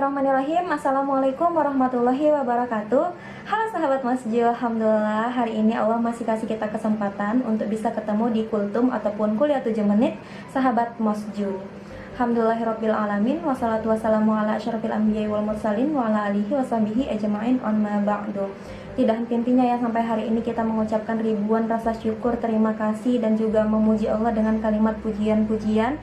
Bismillahirrahmanirrahim. Assalamualaikum warahmatullahi wabarakatuh. Halo sahabat Masjid, alhamdulillah hari ini Allah masih kasih kita kesempatan untuk bisa ketemu di kultum ataupun kuliah 7 menit sahabat Masjid. Alhamdulillahirabbil alamin, wassalatu wassalamu ala asyrafil anbiya'i wal mursalin wa ala alihi washabihi ajma'in amma ba'du. Tidak henti-hentinya ya sampai hari ini kita mengucapkan ribuan rasa syukur, terima kasih dan juga memuji Allah dengan kalimat pujian-pujian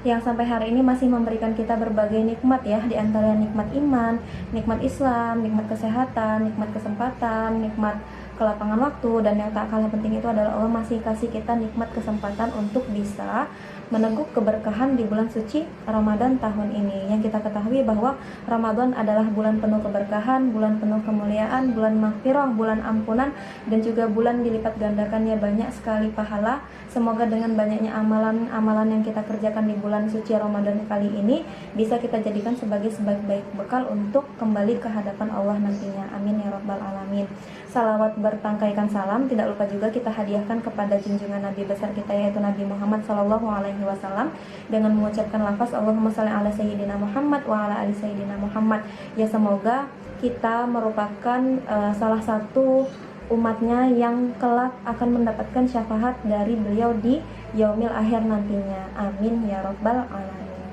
yang sampai hari ini masih memberikan kita berbagai nikmat ya, di antaranya nikmat iman, nikmat Islam, nikmat kesehatan, nikmat kesempatan, nikmat kelapangan waktu, dan yang tak kalah penting itu adalah Allah masih kasih kita nikmat kesempatan untuk bisa meneguk keberkahan di bulan suci Ramadan tahun ini. Yang kita ketahui bahwa Ramadan adalah bulan penuh keberkahan, bulan penuh kemuliaan, bulan maghfirah, bulan ampunan, dan juga bulan dilipat gandakannya banyak sekali pahala. Semoga dengan banyaknya amalan-amalan yang kita kerjakan di bulan suci Ramadan kali ini bisa kita jadikan sebagai sebaik-baik bekal untuk kembali ke hadapan Allah nantinya. Amin ya rabbal alamin. Salawat bertangkaikan salam tidak lupa juga kita hadiahkan kepada junjungan Nabi besar kita yaitu Nabi Muhammad SAW dengan mengucapkan lafaz Allahumma shalli ala sayyidina Muhammad wa ala ali sayyidina Muhammad. Ya, semoga kita merupakan salah satu umatnya yang kelak akan mendapatkan syafaat dari beliau di yaumil akhir nantinya. Amin ya rabbal alamin.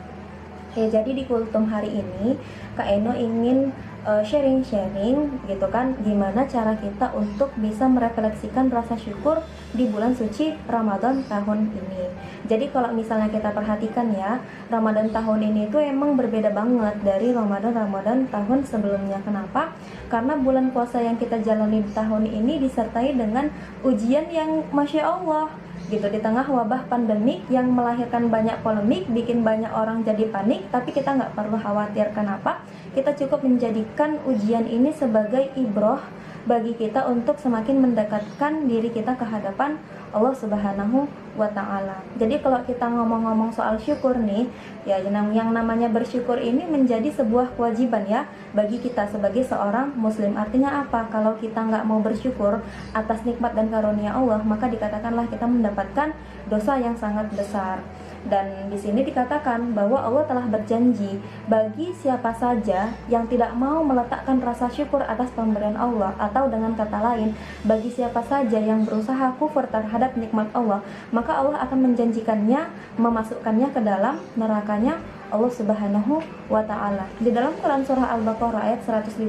Oke, jadi di kultum hari ini Kak Eno ingin sharing-sharing gitu kan, gimana cara kita untuk bisa merefleksikan rasa syukur di bulan suci Ramadan tahun ini. Jadi kalau misalnya kita perhatikan ya, Ramadan tahun ini itu emang berbeda banget dari Ramadan tahun sebelumnya. Kenapa? Karena bulan puasa yang kita jalani di tahun ini disertai dengan ujian yang Masya Allah gitu, di tengah wabah pandemik yang melahirkan banyak polemik, bikin banyak orang jadi panik, tapi kita nggak perlu khawatir. Kenapa? Kita cukup menjadikan ujian ini sebagai ibroh bagi kita untuk semakin mendekatkan diri kita ke hadapan Allah Subhanahu wa ta'ala. Jadi kalau kita ngomong-ngomong soal syukur nih, ya yang namanya bersyukur ini menjadi sebuah kewajiban ya bagi kita sebagai seorang muslim. Artinya apa? Kalau kita nggak mau bersyukur atas nikmat dan karunia Allah, maka dikatakanlah kita mendapatkan dosa yang sangat besar. Dan di sini dikatakan bahwa Allah telah berjanji bagi siapa saja yang tidak mau meletakkan rasa syukur atas pemberian Allah, atau dengan kata lain, bagi siapa saja yang berusaha kufur terhadap nikmat Allah, maka Allah akan menjanjikannya memasukkannya ke dalam nerakanya Allah Subhanahu wa ta'ala. Di dalam Quran surah Al-Baqarah ayat 152,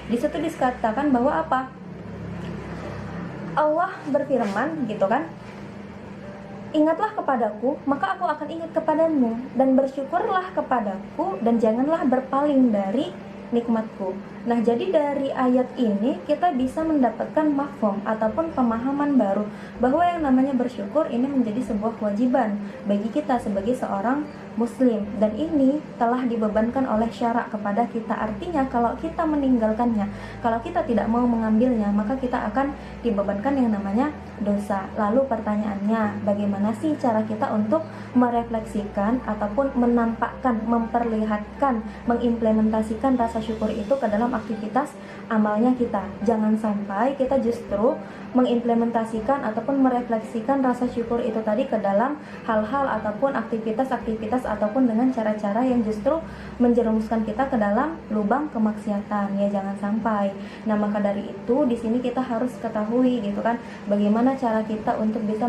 di situ dikatakan bahwa apa? Allah berfirman gitu kan, ingatlah kepadaku, maka aku akan ingat kepadamu, dan bersyukurlah kepadaku, dan janganlah berpaling dari nikmatku. Nah, jadi dari ayat ini kita bisa mendapatkan mafhum ataupun pemahaman baru bahwa yang namanya bersyukur ini menjadi sebuah kewajiban bagi kita sebagai seorang muslim, dan ini telah dibebankan oleh syara kepada kita. Artinya kalau kita meninggalkannya, kalau kita tidak mau mengambilnya, maka kita akan dibebankan yang namanya dosa. Lalu pertanyaannya, bagaimana sih cara kita untuk merefleksikan ataupun menampakkan, memperlihatkan, mengimplementasikan rasa syukur itu ke dalam aktivitas amalnya kita? Jangan sampai kita justru mengimplementasikan ataupun merefleksikan rasa syukur itu tadi ke dalam hal-hal ataupun aktivitas-aktivitas ataupun dengan cara-cara yang justru menjerumuskan kita ke dalam lubang kemaksiatan. Ya, jangan sampai. Nah, maka dari itu di sini kita harus ketahui gitu kan, bagaimana cara kita untuk bisa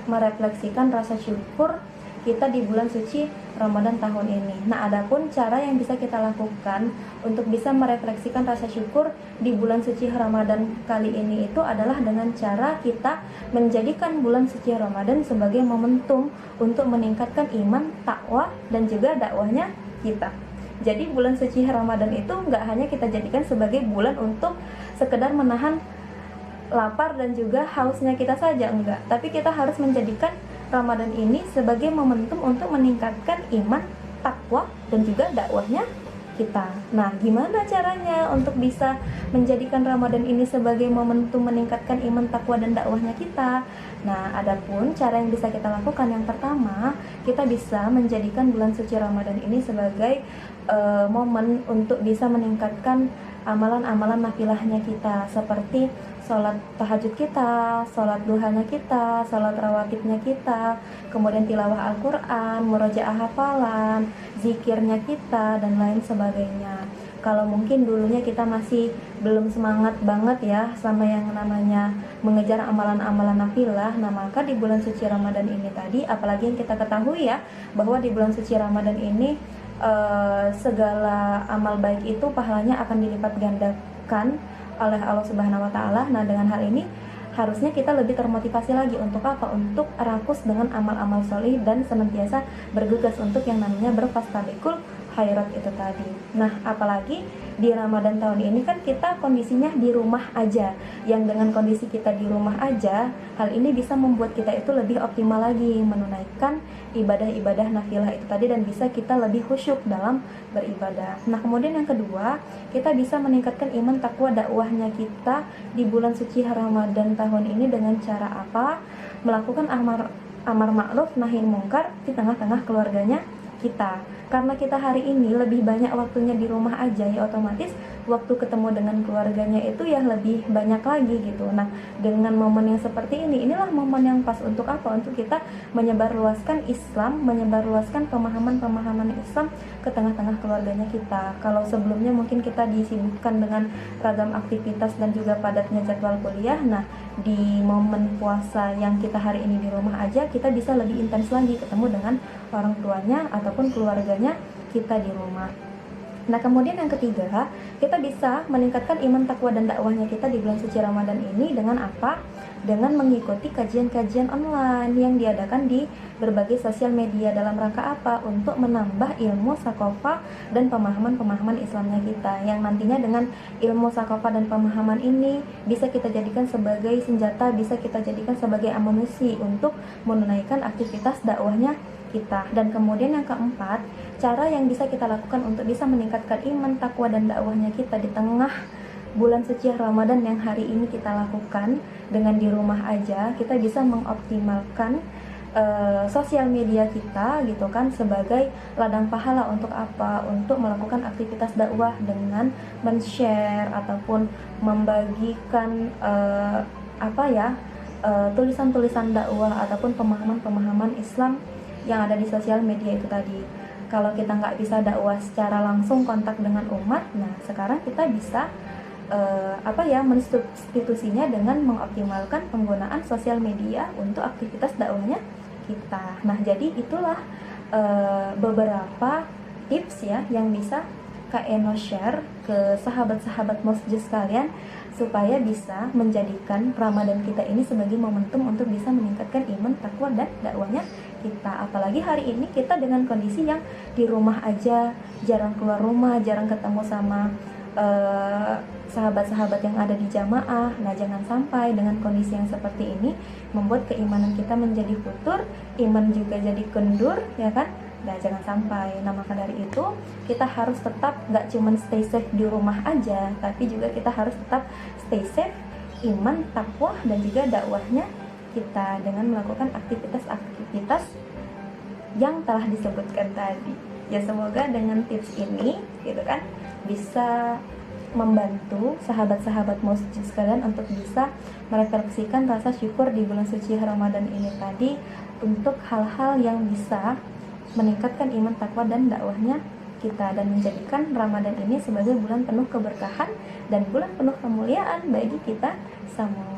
merefleksikan rasa syukur kita di bulan suci Ramadan tahun ini. Nah, adapun cara yang bisa kita lakukan untuk bisa merefleksikan rasa syukur di bulan suci Ramadan kali ini itu adalah dengan cara kita menjadikan bulan suci Ramadan sebagai momentum untuk meningkatkan iman, takwa, dan juga dakwahnya kita. Jadi bulan suci Ramadan itu nggak hanya kita jadikan sebagai bulan untuk sekedar menahan lapar dan juga hausnya kita saja, enggak, tapi kita harus menjadikan Ramadan ini sebagai momentum untuk meningkatkan iman, takwa, dan juga dakwahnya kita. Nah, gimana caranya untuk bisa menjadikan Ramadan ini sebagai momentum meningkatkan iman, takwa, dan dakwahnya kita? Nah, adapun cara yang bisa kita lakukan, yang pertama, kita bisa menjadikan bulan suci Ramadan ini sebagai momen untuk bisa meningkatkan amalan-amalan nafilahnya kita, seperti sholat tahajud kita, sholat duhanya kita, sholat rawatibnya kita, kemudian tilawah Al-Quran, murojaah hafalan, zikirnya kita, dan lain sebagainya. Kalau mungkin dulunya kita masih belum semangat banget ya sama yang namanya mengejar amalan-amalan nafilah, nah maka di bulan suci Ramadan ini tadi, apalagi yang kita ketahui ya, bahwa di bulan suci Ramadan ini segala amal baik itu pahalanya akan dilipat gandakan oleh Allah Subhanahu wa taala. Nah, dengan hal ini harusnya kita lebih termotivasi lagi untuk apa? Untuk rakus dengan amal-amal sholih dan senantiasa bergegas untuk yang namanya berfastabiqul khairat itu tadi. Nah, apalagi di Ramadan tahun ini kan kita kondisinya di rumah aja. Yang dengan kondisi kita di rumah aja, hal ini bisa membuat kita itu lebih optimal lagi menunaikan ibadah-ibadah nafilah itu tadi, dan bisa kita lebih khusyuk dalam beribadah. Nah, kemudian yang kedua, kita bisa meningkatkan iman takwa dakwahnya kita di bulan suci Ramadan tahun ini dengan cara apa? Melakukan amar ma'ruf nahi mungkar di tengah-tengah keluarganya kita. Karena kita hari ini lebih banyak waktunya di rumah aja, ya otomatis waktu ketemu dengan keluarganya itu ya lebih banyak lagi gitu. Nah, dengan momen yang seperti ini, inilah momen yang pas untuk apa? Untuk kita menyebarluaskan Islam, menyebarluaskan pemahaman-pemahaman Islam ke tengah-tengah keluarganya kita. Kalau sebelumnya mungkin kita disibukkan dengan ragam aktivitas dan juga padatnya jadwal kuliah, nah di momen puasa yang kita hari ini di rumah aja, kita bisa lebih intens lagi ketemu dengan orang tuanya ataupun keluarganya kita di rumah. Nah, kemudian yang ketiga, kita bisa meningkatkan iman takwa dan dakwahnya kita di bulan suci Ramadan ini dengan apa? Dengan mengikuti kajian-kajian online yang diadakan di berbagai sosial media. Dalam rangka apa? Untuk menambah ilmu sakofah dan pemahaman-pemahaman Islamnya kita, yang nantinya dengan ilmu sakofah dan pemahaman ini bisa kita jadikan sebagai senjata, bisa kita jadikan sebagai amunisi untuk menunaikan aktivitas dakwahnya kita. Dan kemudian yang keempat, cara yang bisa kita lakukan untuk bisa meningkatkan iman, takwa, dan dakwahnya kita di tengah bulan suci Ramadan yang hari ini kita lakukan dengan di rumah aja, kita bisa mengoptimalkan sosial media kita gitu kan sebagai ladang pahala untuk apa? Untuk melakukan aktivitas dakwah dengan men-share ataupun membagikan tulisan-tulisan dakwah ataupun pemahaman-pemahaman Islam yang ada di sosial media itu tadi. Kalau kita nggak bisa dakwah secara langsung kontak dengan umat, nah sekarang kita bisa mensubstitusinya dengan mengoptimalkan penggunaan sosial media untuk aktivitas dakwahnya kita. Nah, jadi itulah beberapa tips ya yang bisa Kak Eno share ke sahabat-sahabat masjid sekalian supaya bisa menjadikan Ramadan kita ini sebagai momentum untuk bisa meningkatkan iman, takwa, dan dakwahnya kita. Apalagi hari ini kita dengan kondisi yang di rumah aja, jarang keluar rumah, jarang ketemu sama sahabat-sahabat yang ada di jamaah. Nah, jangan sampai dengan kondisi yang seperti ini membuat keimanan kita menjadi futur, iman juga jadi kendur, ya kan? Nah, jangan sampai. Nah, maka dari itu kita harus tetap gak cuma stay safe di rumah aja, tapi juga kita harus tetap stay safe iman, takwa, dan juga dakwahnya kita dengan melakukan aktivitas-aktivitas yang telah disebutkan tadi. Ya, semoga dengan tips ini gitu kan bisa membantu sahabat-sahabat masjid sekalian untuk bisa merefleksikan rasa syukur di bulan suci Ramadan ini tadi untuk hal-hal yang bisa meningkatkan iman, takwa, dan dakwahnya kita, dan menjadikan Ramadan ini sebagai bulan penuh keberkahan dan bulan penuh kemuliaan bagi kita semua.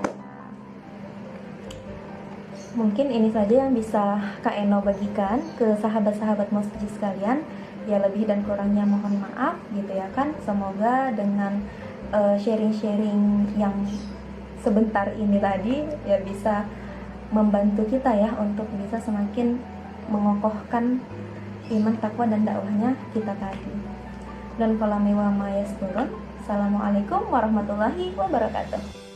Mungkin ini saja yang bisa Kak Eno bagikan ke sahabat-sahabat masjid sekalian. Ya, lebih dan kurangnya mohon maaf gitu ya kan. Semoga dengan sharing-sharing yang sebentar ini tadi ya bisa membantu kita ya untuk bisa semakin mengokohkan iman, takwa, dan dakwahnya kita tadi. Dan falami wa mayasturun. Assalamualaikum warahmatullahi wabarakatuh.